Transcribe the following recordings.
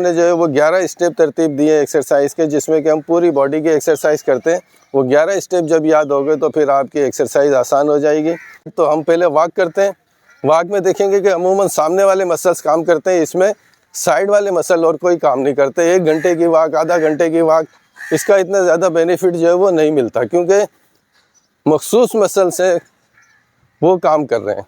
हमने जो है वो 11 स्टेप तरतीब दिए एक्सरसाइज के, जिसमें कि हम पूरी बॉडी की एक्सरसाइज करते हैं। वो 11 स्टेप जब याद हो गए तो फिर आपकी एक्सरसाइज आसान हो जाएगी। तो हम पहले वॉक करते हैं। वॉक में देखेंगे कि अमूमन सामने वाले मसल्स काम करते हैं, इसमें साइड वाले मसल और कोई काम नहीं करते। 1 घंटे की वॉक, आधा घंटे की वॉक, इसका इतना ज़्यादा बेनिफिट जो है वो नहीं मिलता, क्योंकि मखसूस मसल से वो काम कर रहे हैं।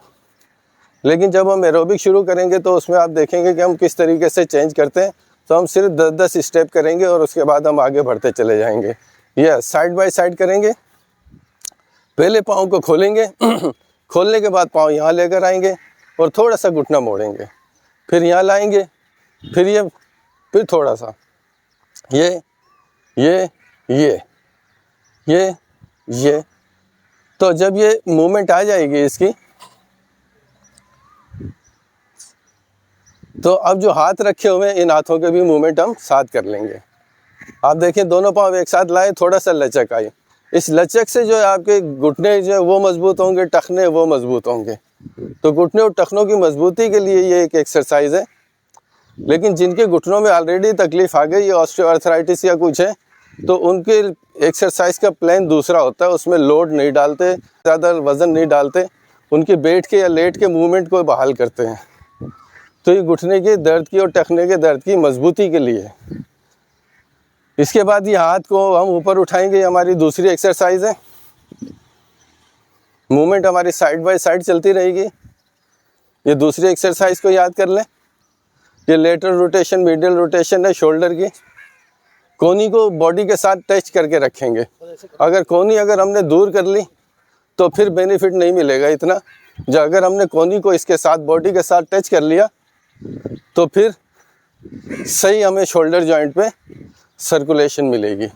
लेकिन जब हम एरोबिक शुरू करेंगे तो उसमें आप देखेंगे कि हम किस तरीके से चेंज करते हैं। तो हम सिर्फ 10-10 स्टेप करेंगे और उसके बाद हम आगे बढ़ते चले जाएंगे। यह साइड बाय साइड करेंगे। पहले पाँव को खोलेंगे खोलने के बाद पाँव यहाँ लेकर आएंगे और थोड़ा सा घुटना मोड़ेंगे, फिर यहाँ लाएंगे, फिर थोड़ा सा ये। तो जब ये मूवमेंट आ जाएगी इसकी, तो अब जो हाथ रखे हुए हैं इन हाथों के भी मूवमेंट हम साथ कर लेंगे। आप देखें दोनों पाँव एक साथ लाए, थोड़ा सा लचक आई। इस लचक से जो है आपके घुटने जो है वो मजबूत होंगे, टखने वो मजबूत होंगे। तो घुटने और टखनों की मजबूती के लिए ये एक एक्सरसाइज है। लेकिन जिनके घुटनों में ऑलरेडी तकलीफ आ गई, ऑस्टियोआर्थराइटिस या कुछ है, तो उनके एक्सरसाइज का प्लान दूसरा होता है। उसमें लोड नहीं डालते, ज़्यादा वज़न नहीं डालते, उनके बैठ के या लेट के मूवमेंट को बहाल करते हैं। तो ये घुटने के दर्द की और टखने के दर्द की मजबूती के लिए। इसके बाद ये हाथ को हम ऊपर उठाएंगे, ये हमारी दूसरी एक्सरसाइज है। मूवमेंट हमारी साइड बाय साइड चलती रहेगी। ये दूसरी एक्सरसाइज को याद कर लें। ये लेटरल रोटेशन, मीडियल रोटेशन है शोल्डर की। कोहनी को बॉडी के साथ टच करके रखेंगे। अगर कोहनी हमने दूर कर ली तो फिर बेनिफिट नहीं मिलेगा इतना। जो अगर हमने कोहनी को इसके साथ बॉडी के साथ टच कर लिया तो फिर सही हमें शोल्डर जॉइंट पे सर्कुलेशन मिलेगी।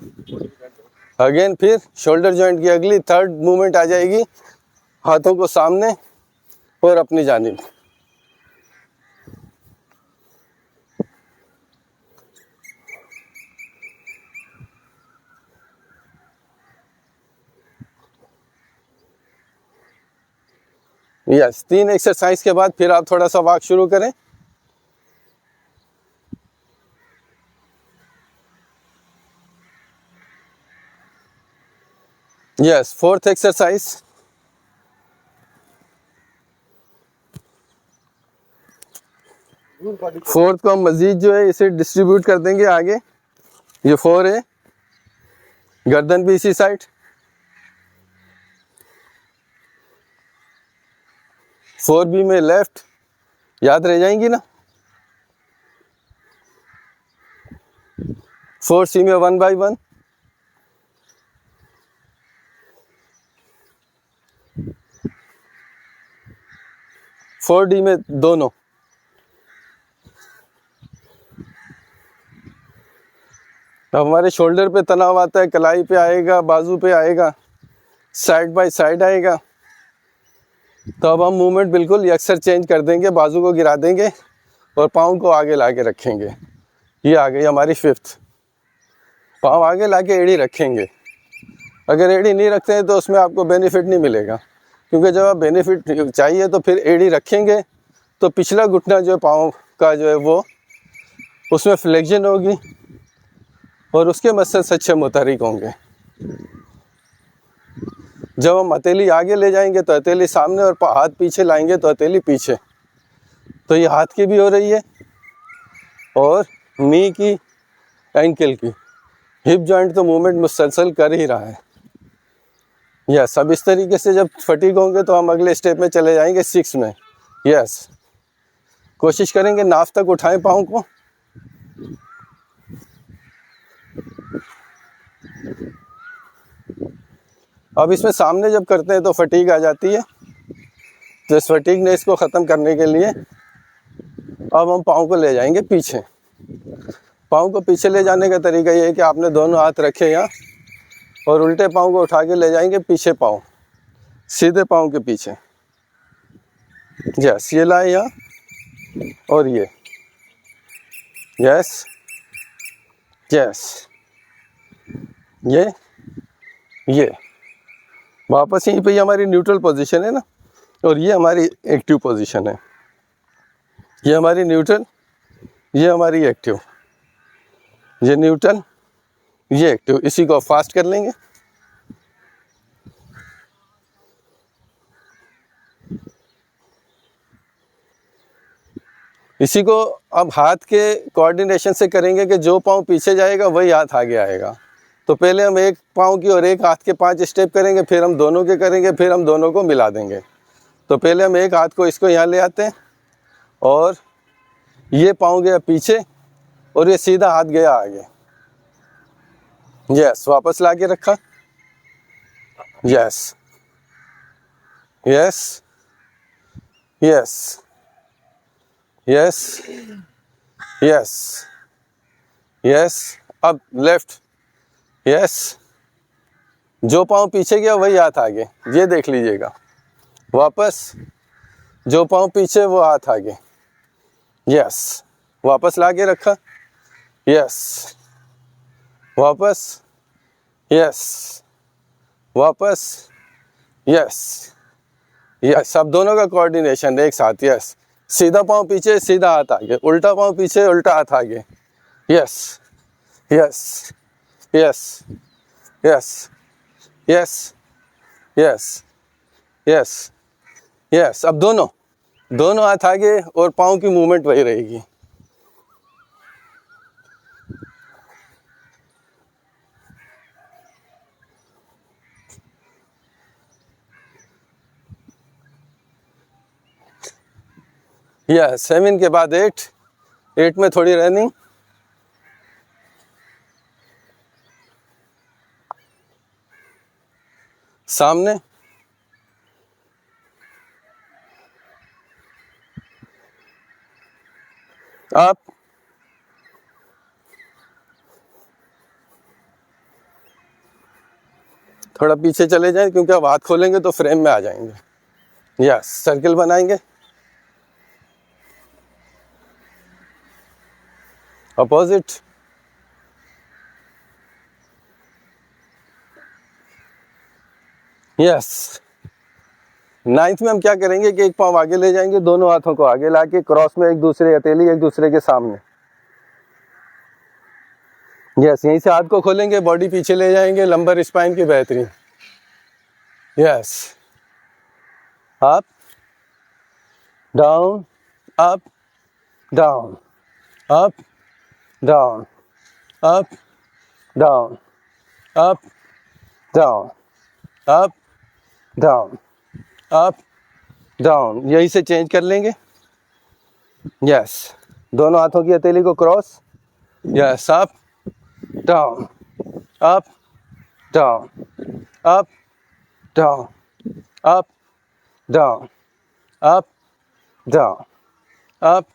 अगेन फिर शोल्डर जॉइंट की अगली थर्ड मूवमेंट आ जाएगी, हाथों को सामने और अपनी जानिब। यस, 3 एक्सरसाइज के बाद फिर आप थोड़ा सा वॉक शुरू करें। Yes, 4th exercise. फोर्थ को हम मजीद जो है इसे डिस्ट्रीब्यूट कर देंगे आगे। ये 4 है, गर्दन भी इसी साइड, 4B में लेफ्ट, याद रह जाएंगी ना। 4C में 1 by 1, 4D में दोनों। अब हमारे शोल्डर पे तनाव आता है, कलाई पे आएगा, बाजू पे आएगा, साइड बाय साइड आएगा। तो अब हम मूवमेंट बिल्कुल अक्सर चेंज कर देंगे, बाजू को गिरा देंगे और पाँव को आगे ला के रखेंगे। ये आ गई हमारी 5th। पाँव आगे ला के एड़ी रखेंगे। अगर एड़ी नहीं रखते हैं तो उसमें आपको बेनिफिट नहीं मिलेगा, क्योंकि जब आप बेनिफिट चाहिए तो फिर एड़ी रखेंगे तो पिछला घुटना जो है पाँव का जो है वो उसमें फ्लेक्शन होगी और उसके मसल्स अच्छे मुतहरिक होंगे। जब हम हथेली आगे ले जाएंगे तो हथेली सामने और हाथ पीछे लाएंगे तो हथेली पीछे। तो ये हाथ की भी हो रही है और नी की, एंकल की, हिप जॉइंट तो मूवमेंट मुसलसल कर ही रहा है। यस, अब इस तरीके से जब फटीग होंगे तो हम अगले स्टेप में चले जाएंगे 6 में। यस, कोशिश करेंगे नाफ तक उठाएं पाँव को। अब इसमें सामने जब करते हैं तो फटीग आ जाती है। तो इस फटीगनेस को ख़त्म करने के लिए अब हम पाँव को ले जाएंगे पीछे। पाँव को पीछे ले जाने का तरीका ये है कि आपने दोनों हाथ रखे यहाँ और उल्टे पाँव को उठा के ले जाएंगे पीछे, पाँव सीधे पाँव के पीछे। यस, ये लाए यहाँ और ये। यस यस, ये वापस यहीं पे ये हमारी न्यूट्रल पोजीशन है ना, और ये हमारी एक्टिव पोजीशन है। ये हमारी न्यूट्रल, ये हमारी एक्टिव। ये न्यूट्रल, ये एक्टिव। इसी को फास्ट कर लेंगे। इसी को अब हाथ के कोऑर्डिनेशन से करेंगे कि जो पाँव पीछे जाएगा वही हाथ आगे आएगा। तो पहले हम एक पाँव की और एक हाथ के 5 स्टेप करेंगे, फिर हम दोनों के करेंगे, फिर हम दोनों को मिला देंगे। तो पहले हम एक हाथ को इसको यहाँ ले आते हैं और ये पाँव गया पीछे और ये सीधा हाथ गया आगे। यस, वापस ला के रखा। Yes yes yes yes yes yes. अब लेफ्ट। यस, जो पाँव पीछे गया वही हाथ आगे, ये देख लीजिएगा। वापस, जो पाँव पीछे वो हाथ आगे। यस, वापस ला के रखा। यस, वापस। यस, वापस। Yes yes. अब दोनों का कोऑर्डिनेशन एक साथ। यस, सीधा पाँव पीछे, सीधा हाथ आगे, उल्टा पाँव पीछे, उल्टा हाथ आगे। Yes yes yes yes yes yes yes yes. अब दोनों हाथ आगे और पाँव की मूवमेंट वही रहेगी। यस, 7 के बाद 8 में थोड़ी रनिंग। सामने, अप, थोड़ा पीछे चले जाएं क्योंकि अब हाथ खोलेंगे तो फ्रेम में आ जाएंगे। यस, सर्किल बनाएंगे। अपोजिट। यस। 9th में हम क्या करेंगे कि एक पाँव आगे ले जाएंगे, दोनों हाथों को आगे लाके क्रॉस में एक दूसरे हथेली एक दूसरे के सामने। यस, यहीं से हाथ को खोलेंगे, बॉडी पीछे ले जाएंगे, लंबर स्पाइन की बेहतरीन। Yes, up down, up down, up down, up down, up down, up down, up down. यहीं से चेंज कर लेंगे। यस, दोनों हाथों की हथेली को cross. Yes, up down, up down, up down, up down, up down, up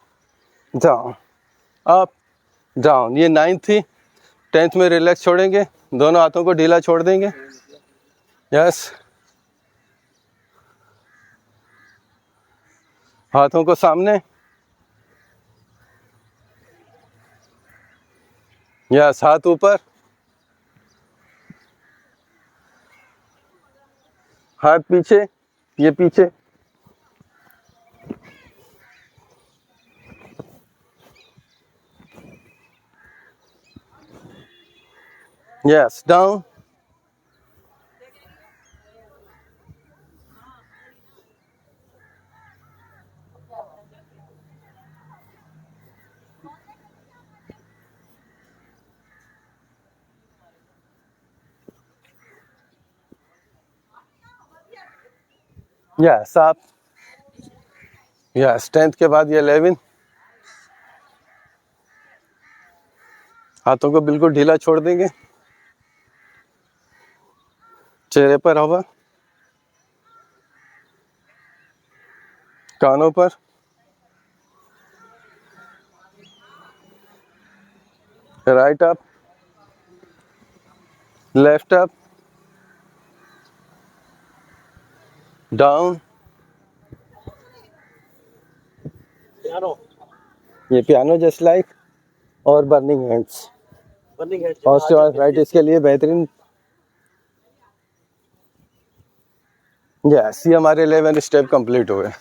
down, up down. ये 9th थी। 10th में रिलैक्स छोड़ेंगे, दोनों हाथों को ढीला छोड़ देंगे। यस, हाथों को सामने। यस, हाथ ऊपर, हाथ पीछे, ये पीछे। Yes, down. Yes, up. Yes, 10th के बाद ये 11। हाथों को बिल्कुल ढीला छोड़ देंगे, चेहरे पर हवा, कानों पर। Right up, left up, down. ये पियानो जस्ट लाइक और बर्निंग हैंड्स। ऑस्टियोआर्थराइटिस के लिए बेहतरीन। यस, ये हमारे 11 स्टेप कंप्लीट हुए।